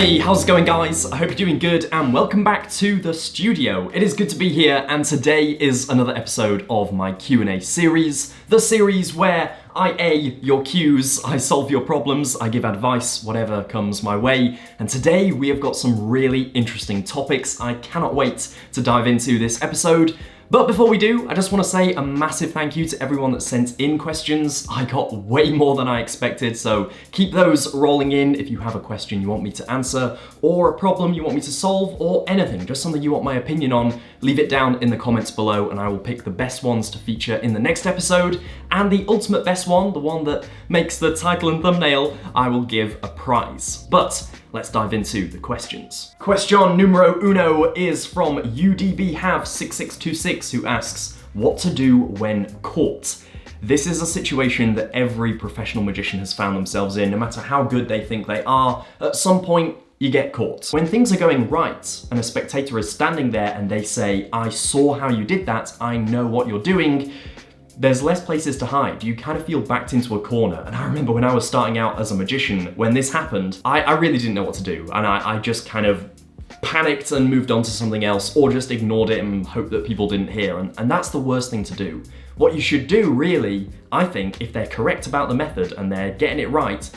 Hey, how's it going, guys? I hope you're doing good and welcome back to the studio. It is good to be here, and today is another episode of my Q&A series, the series where I A your Qs, I solve your problems, I give advice, whatever comes my way. And today we have got some really interesting topics I cannot wait to dive into this episode. But before we do, I just want to say a massive thank you to everyone that sent in questions. I got way more than I expected, so keep those rolling in if you have a question you want me to answer, or a problem you want me to solve, or anything, just something you want my opinion on. Leave it down in the comments below and I will pick the best ones to feature in the next episode. And the ultimate best one, the one that makes the title and thumbnail, I will give a prize. But let's dive into the questions. Question numero uno is from UDBHave6626, who asks, what to do when caught? This is a situation that every professional magician has found themselves in. No matter how good they think they are, at some point you get caught. When things are going right and a spectator is standing there and they say, I saw how you did that, I know what you're doing, there's less places to hide. You kind of feel backed into a corner. And I remember when I was starting out as a magician, when this happened, I really didn't know what to do. And I just kind of panicked and moved on to something else, or just ignored it and hoped that people didn't hear. And that's the worst thing to do. What you should do, really, I think, if they're correct about the method and they're getting it right,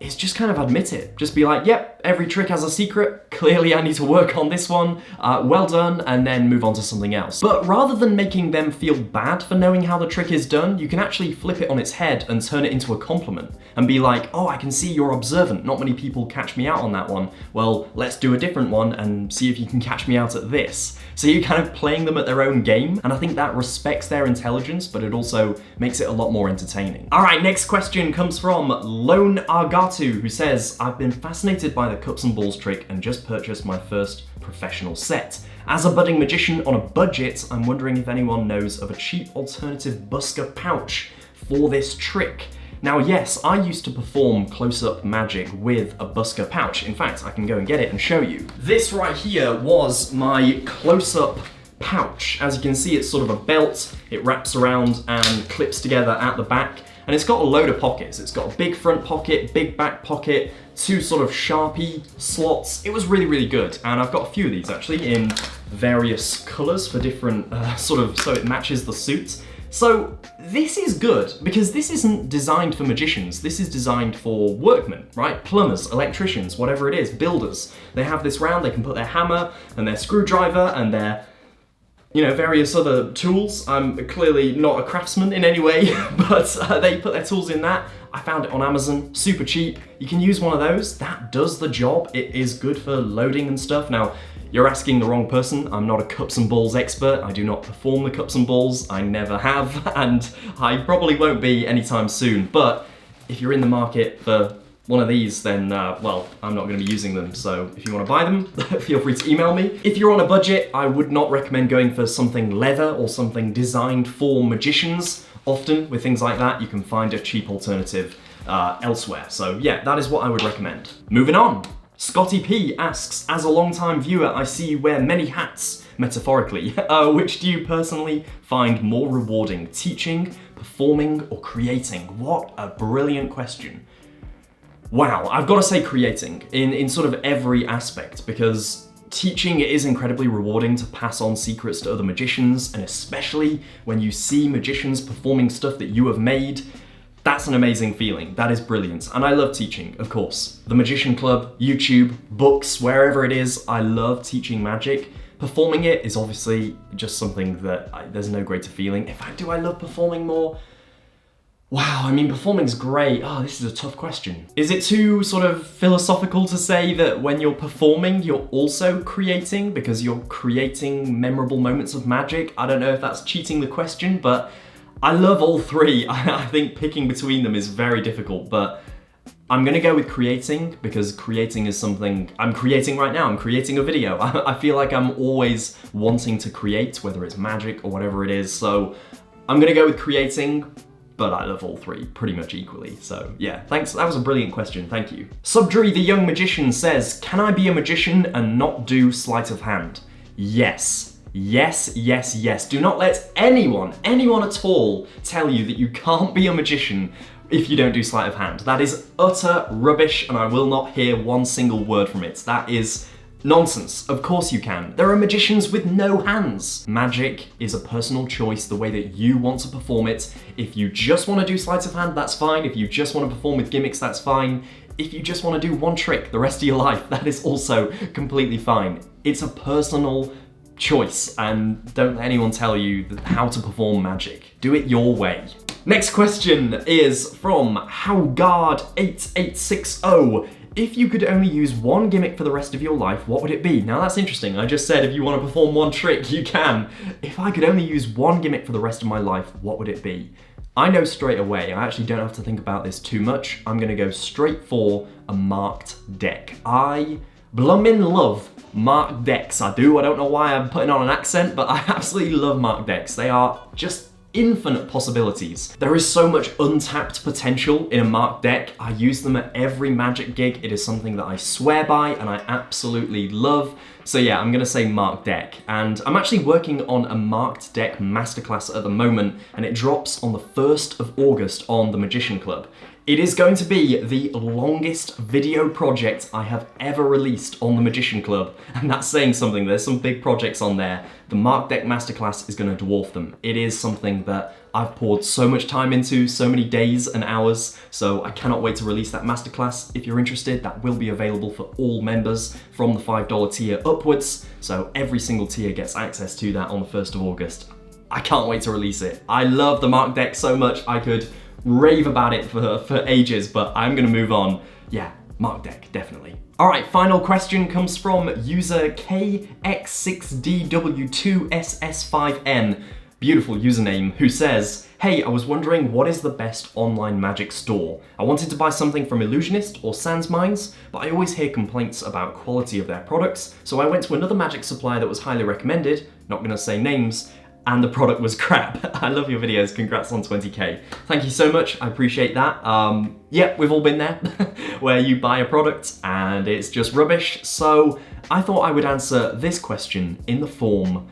is just kind of admit it. Just be like, yep, every trick has a secret. Clearly I need to work on this one. Well done, and then move on to something else. But rather than making them feel bad for knowing how the trick is done, you can actually flip it on its head and turn it into a compliment and be like, oh, I can see you're observant. Not many people catch me out on that one. Well, let's do a different one and see if you can catch me out at this. So you're kind of playing them at their own game, and I think that respects their intelligence, but it also makes it a lot more entertaining. All right, next question comes from Lone Argatu, who says, I've been fascinated by the cups and balls trick and just purchased my first professional set. As a budding magician on a budget, I'm wondering if anyone knows of a cheap alternative busker pouch for this trick. Now, yes, I used to perform close-up magic with a busker pouch. In fact, I can go and get it and show you. This right here was my close-up pouch. As you can see, it's sort of a belt. It wraps around and clips together at the back. And it's got a load of pockets. It's got a big front pocket, big back pocket, two sort of Sharpie slots. It was really, really good. And I've got a few of these actually in various colors for different so it matches the suit. So this is good because this isn't designed for magicians. This is designed for workmen, right? Plumbers, electricians, whatever it is, builders. They have this round, they can put their hammer and their screwdriver and their various other tools. I'm clearly not a craftsman in any way, but they put their tools in that. I found it on Amazon, super cheap. You can use one of those. That does the job. It is good for loading and stuff. Now, you're asking the wrong person. I'm not a cups and balls expert. I do not perform the cups and balls. I never have, and I probably won't be anytime soon. But if you're in the market for one of these, then, well, I'm not going to be using them. So if you want to buy them, feel free to email me. If you're on a budget, I would not recommend going for something leather or something designed for magicians. Often with things like that, you can find a cheap alternative elsewhere. So yeah, that is what I would recommend. Moving on. Scotty P asks, as a long-time viewer, I see you wear many hats, metaphorically. Which do you personally find more rewarding, teaching, performing, or creating? What a brilliant question. Wow, I've got to say creating in sort of every aspect, because teaching is incredibly rewarding to pass on secrets to other magicians, and especially when you see magicians performing stuff that you have made. That's an amazing feeling. That is brilliant. And I love teaching, of course. The Magician Club, YouTube, books, wherever it is, I love teaching magic. Performing it is obviously just something that there's no greater feeling. In fact, do I love performing more? Wow, I mean, performing's great. Oh, this is a tough question. Is it too sort of philosophical to say that when you're performing, you're also creating because you're creating memorable moments of magic? I don't know if that's cheating the question, but I love all three. I think picking between them is very difficult, but I'm gonna go with creating because creating is something I'm creating right now. I'm creating a video. I feel like I'm always wanting to create, whether it's magic or whatever it is. So I'm gonna go with creating, but I love all three pretty much equally. So yeah, thanks. That was a brilliant question. Thank you. Subdri the Young Magician says, can I be a magician and not do sleight of hand? Yes. Yes, yes, yes. Do not let anyone at all tell you that you can't be a magician if you don't do sleight of hand. That is utter rubbish, and I will not hear one single word from it. That is nonsense. Of course you can. There are magicians with no hands. Magic is a personal choice, the way that you want to perform it. If you just want to do sleight of hand, that's fine. If you just want to perform with gimmicks, that's fine. If you just want to do one trick the rest of your life, that is also completely fine. It's a personal choice, and don't let anyone tell you how to perform magic. Do it your way. Next question is from HowGuard8860. If you could only use one gimmick for the rest of your life, what would it be? Now that's interesting. I just said if you want to perform one trick, you can. If I could only use one gimmick for the rest of my life, what would it be? I know straight away. I actually don't have to think about this too much. I'm gonna go straight for a marked deck. I blummin' love marked decks. I do. I don't know why I'm putting on an accent, but I absolutely love marked decks. They are just infinite possibilities. There is so much untapped potential in a marked deck. I use them at every magic gig. It is something that I swear by and I absolutely love. So yeah, I'm gonna say marked deck. And I'm actually working on a marked deck masterclass at the moment, and it drops on the 1st of August on the Magician Club. It is going to be the longest video project I have ever released on the Magician Club, and that's saying something. There's some big projects on there. The Marked Deck Masterclass is going to dwarf them. It is something that I've poured so much time into, so many days and hours, so I cannot wait to release that masterclass. If you're interested, that will be available for all members from the $5 tier upwards, so every single tier gets access to that on the 1st of August. I can't wait to release it. I love the Marked Deck so much, I could rave about it for ages, but I'm gonna move on. Yeah, marked deck, definitely. All right, final question comes from user KX6DW2SS5N, beautiful username, who says, hey, I was wondering what is the best online magic store? I wanted to buy something from Illusionist or Sans Mines, but I always hear complaints about quality of their products, so I went to another magic supplier that was highly recommended, not gonna say names, and the product was crap. I love your videos, congrats on 20K. Thank you so much, I appreciate that. Yeah, we've all been there, where you buy a product and it's just rubbish. So I thought I would answer this question in the form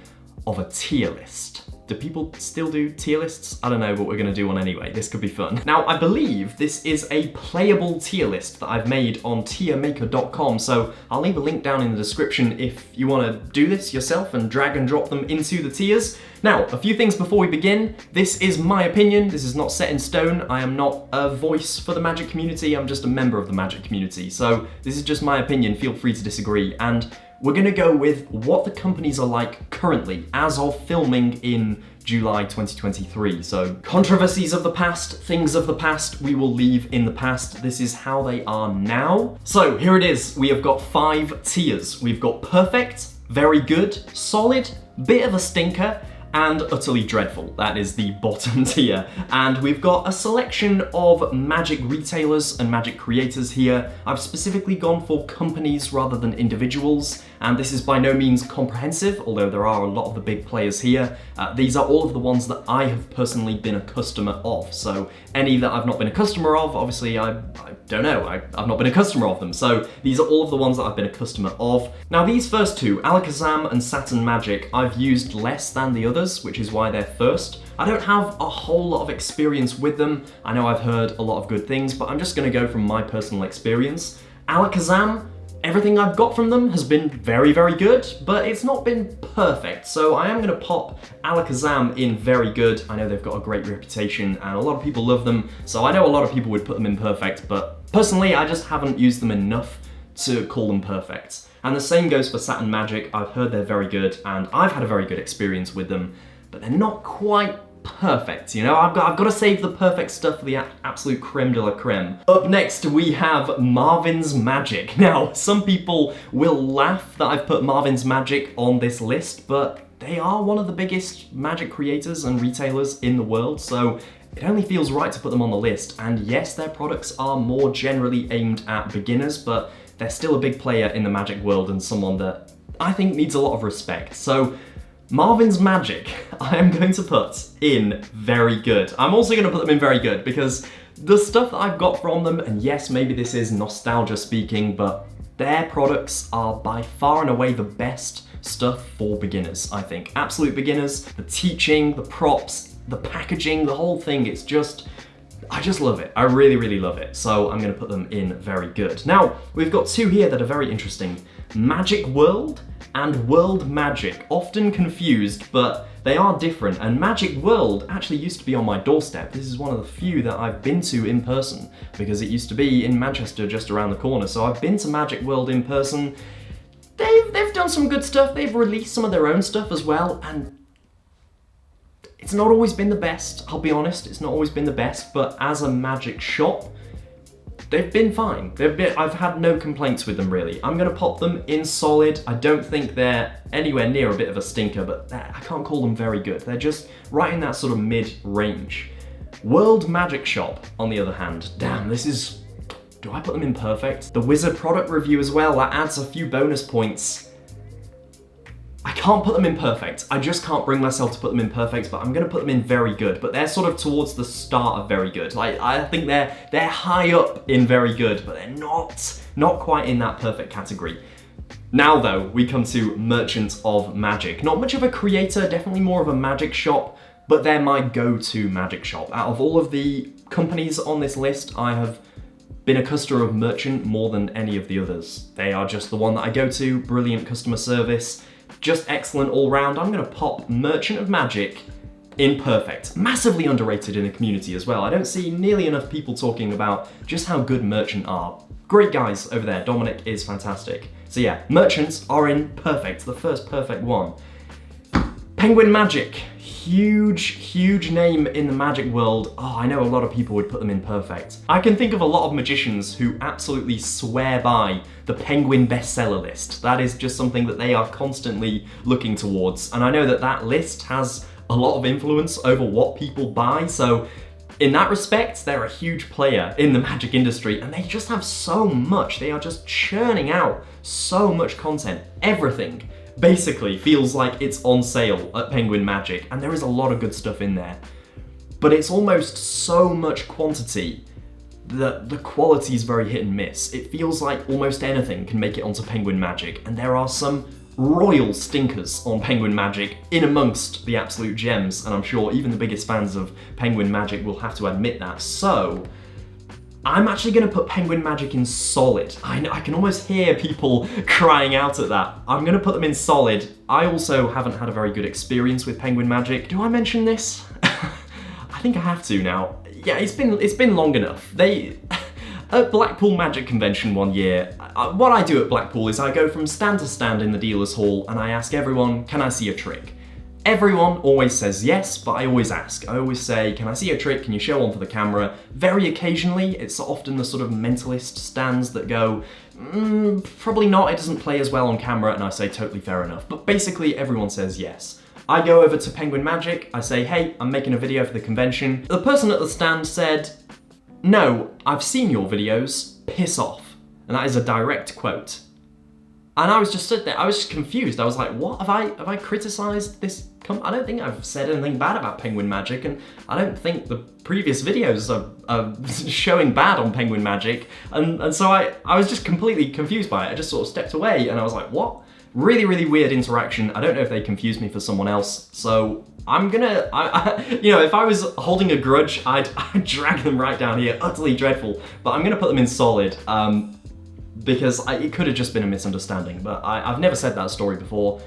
of a tier list. Do people still do tier lists? I don't know, but we're gonna do one anyway. This could be fun. Now, I believe this is a playable tier list that I've made on tiermaker.com, so I'll leave a link down in the description if you wanna do this yourself and drag and drop them into the tiers. Now, a few things before we begin. This is my opinion. This is not set in stone. I am not a voice for the magic community. I'm just a member of the magic community. So this is just my opinion. Feel free to disagree. And we're gonna go with what the companies are like currently, as of filming in July 2023. So controversies of the past, things of the past, we will leave in the past. This is how they are now. So here it is. We have got 5 tiers. We've got perfect, very good, solid, bit of a stinker, and utterly dreadful. That is the bottom tier. And we've got a selection of magic retailers and magic creators here. I've specifically gone for companies rather than individuals, and this is by no means comprehensive, although there are a lot of the big players here. These are all of the ones that I have personally been a customer of. So any that I've not been a customer of, obviously I don't know, I've not been a customer of them. So these are all of the ones that I've been a customer of. Now these first two, Alakazam and Saturn Magic, I've used less than the others, which is why they're first. I don't have a whole lot of experience with them. I know I've heard a lot of good things, but I'm just gonna go from my personal experience. Alakazam, everything I've got from them has been very, very good, but it's not been perfect. So I am gonna pop Alakazam in very good. I know they've got a great reputation and a lot of people love them. So I know a lot of people would put them in perfect, but personally, I just haven't used them enough to call them perfect. And the same goes for Saturn Magic. I've heard they're very good and I've had a very good experience with them, but they're not quite perfect, you know? I've got to save the perfect stuff for the absolute creme de la creme. Up next, we have Marvin's Magic. Now, some people will laugh that I've put Marvin's Magic on this list, but they are one of the biggest magic creators and retailers in the world, so it only feels right to put them on the list. And yes, their products are more generally aimed at beginners, but they're still a big player in the magic world and someone that I think needs a lot of respect. So Marvin's Magic, I am going to put in very good. I'm also going to put them in very good because the stuff that I've got from them, and yes, maybe this is nostalgia speaking, but their products are by far and away the best stuff for beginners, I think. Absolute beginners, the teaching, the props, the packaging, the whole thing, it's just, I just love it. I really, really love it. So I'm gonna put them in very good. Now, we've got two here that are very interesting. Magic World and World Magic, often confused, but they are different. And Magic World actually used to be on my doorstep. This is one of the few that I've been to in person because it used to be in Manchester just around the corner. So I've been to Magic World in person. They've done some good stuff. They've released some of their own stuff as well, and it's not always been the best, I'll be honest. It's not always been the best, but as a magic shop, they've been fine. I've had no complaints with them, really. I'm gonna pop them in solid. I don't think they're anywhere near a bit of a stinker, but I can't call them very good. They're just right in that sort of mid-range. World Magic Shop, on the other hand, damn, this is, do I put them in perfect? The Wizard product review as well, that adds a few bonus points. I can't put them in perfect. I just can't bring myself to put them in perfect, but I'm gonna put them in very good. But they're sort of towards the start of very good. Like, I think they're high up in very good, but they're not quite in that perfect category. Now though, we come to Merchants of Magic. Not much of a creator, definitely more of a magic shop, but they're my go-to magic shop. Out of all of the companies on this list, I have been a customer of Merchant more than any of the others. They are just the one that I go to, brilliant customer service, just excellent all round. I'm gonna pop Merchant of Magic in perfect. Massively underrated in the community as well. I don't see nearly enough people talking about just how good Merchant are. Great guys over there. Dominic is fantastic. So yeah, Merchants are in perfect, the first perfect one. Penguin Magic, huge name in the magic world. Oh, I know a lot of people would put them in perfect. I can think of a lot of magicians who absolutely swear by the Penguin bestseller list. That is just something that they are constantly looking towards. And I know that that list has a lot of influence over what people buy. So in that respect, they're a huge player in the magic industry, and they just have so much. They are just churning out so much content. Everything basically feels like it's on sale at Penguin Magic, and there is a lot of good stuff in there. But it's almost so much quantity that the quality is very hit and miss. It feels like almost anything can make it onto Penguin Magic, and there are some royal stinkers on Penguin Magic in amongst the absolute gems, and I'm sure even the biggest fans of Penguin Magic will have to admit that. So I'm actually gonna put Penguin Magic in solid. I can almost hear people crying out at that. I'm gonna put them in solid. I also haven't had a very good experience with Penguin Magic. Do I mention this? I think I have to now. Yeah, it's been long enough. At Blackpool Magic Convention one year, what I do at Blackpool is I go from stand to stand in the dealer's hall and I ask everyone, can I see a trick? Everyone always says yes, but I always ask. I always say, can I see a trick? Can you show one for the camera? Very occasionally, it's often the sort of mentalist stands that go, probably not, it doesn't play as well on camera, and I say totally fair enough. But basically, everyone says yes. I go over to Penguin Magic, I say, hey, I'm making a video for the convention. The person at the stand said, no, I've seen your videos, piss off. And that is a direct quote. And I was just sitting there, I was just confused. I was like, what, have I criticized this I don't think I've said anything bad about Penguin Magic, and I don't think the previous videos are showing bad on Penguin Magic. And so I was just completely confused by it. I just sort of stepped away and I was like, what? Really, really weird interaction. I don't know if they confused me for someone else. So I'm gonna, you know, if I was holding a grudge, I'd drag them right down here. Utterly dreadful. But I'm gonna put them in solid. Because it could have just been a misunderstanding, but I've never said that story before.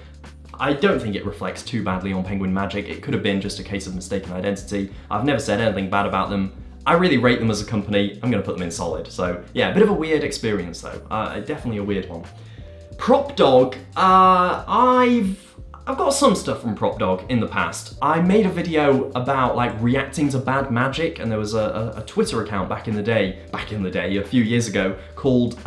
I don't think it reflects too badly on Penguin Magic. It could have been just a case of mistaken identity. I've never said anything bad about them. I really rate them as a company. I'm gonna put them in solid. So yeah, a bit of a weird experience though. Definitely a weird one. Prop Dog, I've got some stuff from Prop Dog in the past. I made a video about like reacting to bad magic, and there was a Twitter account back in the day, a few years ago, called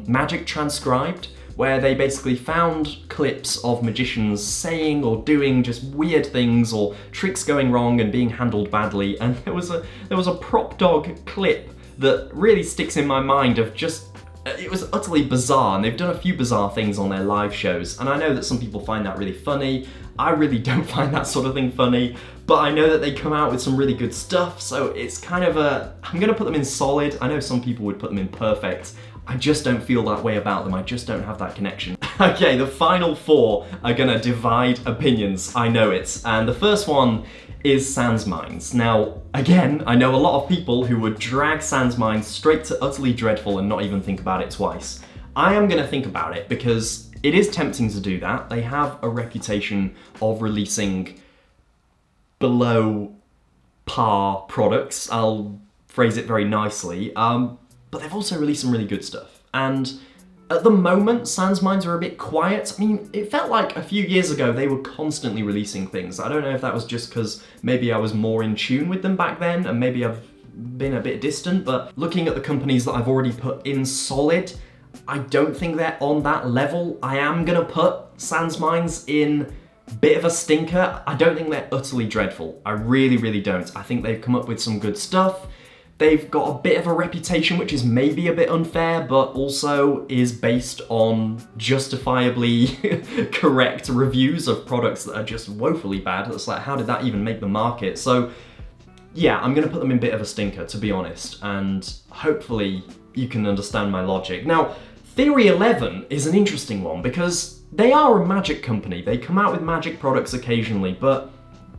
Magic Transcribed, where they basically found clips of magicians saying or doing just weird things or tricks going wrong and being handled badly. And there was a Prop Dog clip that really sticks in my mind of just, it was utterly bizarre, and they've done a few bizarre things on their live shows, and I know that some people find that really funny. I really don't find that sort of thing funny, but I know that they come out with some really good stuff, so it's kind of I'm gonna put them in solid. I know some people would put them in perfect. I just don't feel that way about them. I just don't have that connection. Okay, the final four are gonna divide opinions, I know it. And the first one is Sans Mines. Now, again, I know a lot of people who would drag Sans Mines straight to Utterly Dreadful and not even think about it twice. I am gonna think about it because it is tempting to do that. They have a reputation of releasing below par products. I'll phrase it very nicely. But they've also released some really good stuff. And at the moment, Sans Mines are a bit quiet. I mean, it felt like a few years ago they were constantly releasing things. I don't know if that was just because maybe I was more in tune with them back then and maybe I've been a bit distant, but looking at the companies that I've already put in solid, I don't think they're on that level. I am gonna put Sans Mines in bit of a stinker. I don't think they're Utterly Dreadful. I really, really don't. I think they've come up with some good stuff. They've got a bit of a reputation which is maybe a bit unfair, but also is based on justifiably correct reviews of products that are just woefully bad. It's like, how did that even make the market? So yeah, I'm gonna put them in a bit of a stinker, to be honest, and hopefully you can understand my logic. Now, Theory 11 is an interesting one because they are a magic company. They come out with magic products occasionally, but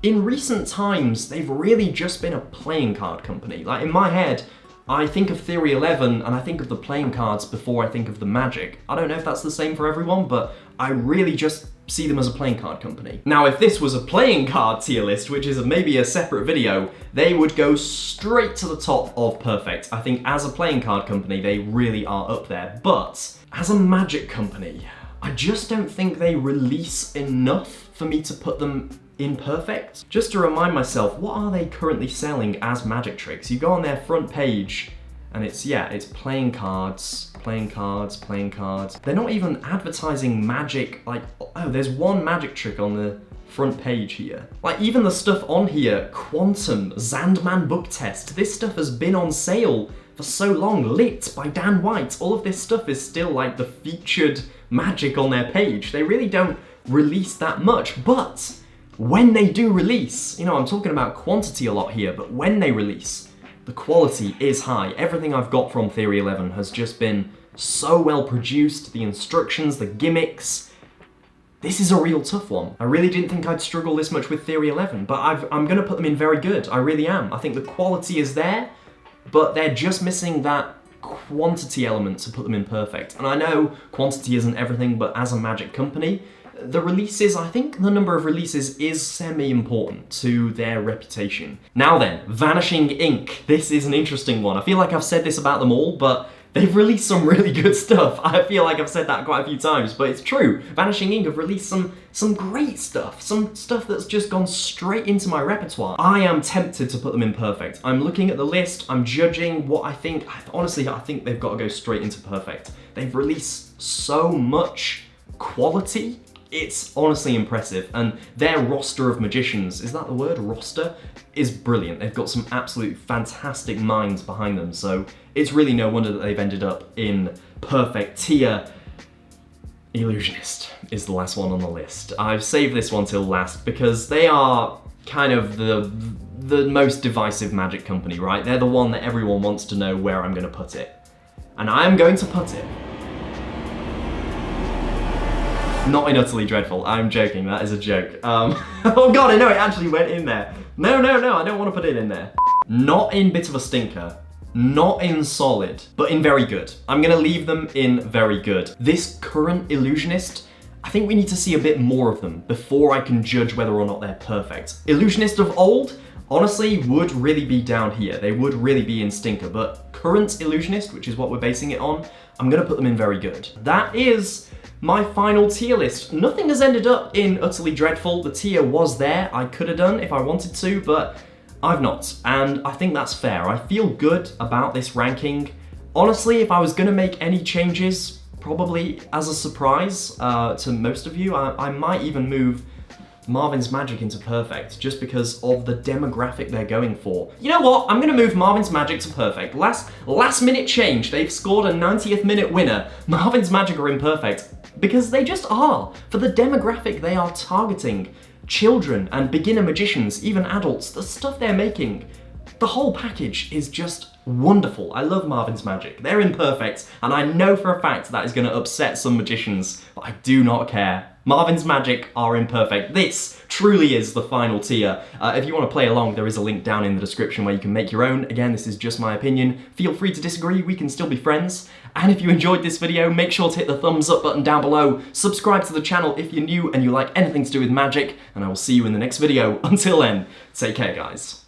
in recent times, they've really just been a playing card company. Like, in my head, I think of Theory 11 and I think of the playing cards before I think of the magic. I don't know if that's the same for everyone, but I really just see them as a playing card company. Now, if this was a playing card tier list, which is maybe a separate video, they would go straight to the top of perfect. I think as a playing card company, they really are up there. But as a magic company, I just don't think they release enough for me to put them in perfect. Just to remind myself, what are they currently selling as magic tricks? You go on their front page and it's playing cards, playing cards, playing cards. They're not even advertising magic, like, oh, there's one magic trick on the front page here. Like, even the stuff on here, Quantum, Zandman Book Test, this stuff has been on sale for so long, Lit by Dan White. All of this stuff is still like the featured magic on their page. They really don't release that much, but when they do release, you know, I'm talking about quantity a lot here, but when they release, the quality is high. Everything I've got from Theory 11 has just been so well produced, the instructions, the gimmicks. This is a real tough one. I really didn't think I'd struggle this much with Theory 11, but I'm gonna put them in very good. I really am. I think the quality is there, but they're just missing that quantity element to put them in perfect. And I know quantity isn't everything, but as a magic company, the releases, I think the number of releases is semi-important to their reputation. Now then, Vanishing Ink. This is an interesting one. I feel like I've said this about them all, but they've released some really good stuff. I feel like I've said that quite a few times, but it's true. Vanishing Ink have released some great stuff, some stuff that's just gone straight into my repertoire. I am tempted to put them in perfect. I'm looking at the list, I'm judging what I think. Honestly, I think they've got to go straight into perfect. They've released so much quality. It's honestly impressive, and their roster of magicians, is that the word, roster, is brilliant. They've got some absolute fantastic minds behind them, so it's really no wonder that they've ended up in perfect tier. Illusionist is the last one on the list. I've saved this one till last because they are kind of the most divisive magic company, right? They're the one that everyone wants to know where I'm going to put it. And I am going to put it not in Utterly Dreadful. I'm joking, that is a joke. Oh god, I know it actually went in there. No, I don't want to put it in there. Not in Bit of a Stinker, not in Solid, but in Very Good. I'm gonna leave them in Very Good. This current Illusionist, I think we need to see a bit more of them before I can judge whether or not they're perfect. Illusionist of old, honestly, would really be down here. They would really be in Stinker, but current Illusionist, which is what we're basing it on, I'm gonna put them in Very Good. That is my final tier list. Nothing has ended up in Utterly Dreadful. The tier was there. I could have done if I wanted to, but I've not. And I think that's fair. I feel good about this ranking. Honestly, if I was gonna make any changes, probably as a surprise to most of you, I might even move Marvin's Magic into perfect, just because of the demographic they're going for. You know what? I'm gonna move Marvin's Magic to perfect. Last minute change. They've scored a 90th minute winner. Marvin's Magic are in perfect, because they just are. For the demographic they are targeting, children and beginner magicians, even adults, the stuff they're making, The whole package is just wonderful. I love Marvin's Magic. They're imperfect, and I know for a fact that is going to upset some magicians, but I do not care. Marvin's Magic are imperfect. This truly is the final tier. If you want to play along, there is a link down in the description where you can make your own. Again, this is just my opinion. Feel free to disagree, we can still be friends. And if you enjoyed this video, make sure to hit the thumbs up button down below. Subscribe to the channel if you're new and you like anything to do with magic, and I will see you in the next video. Until then, take care, guys.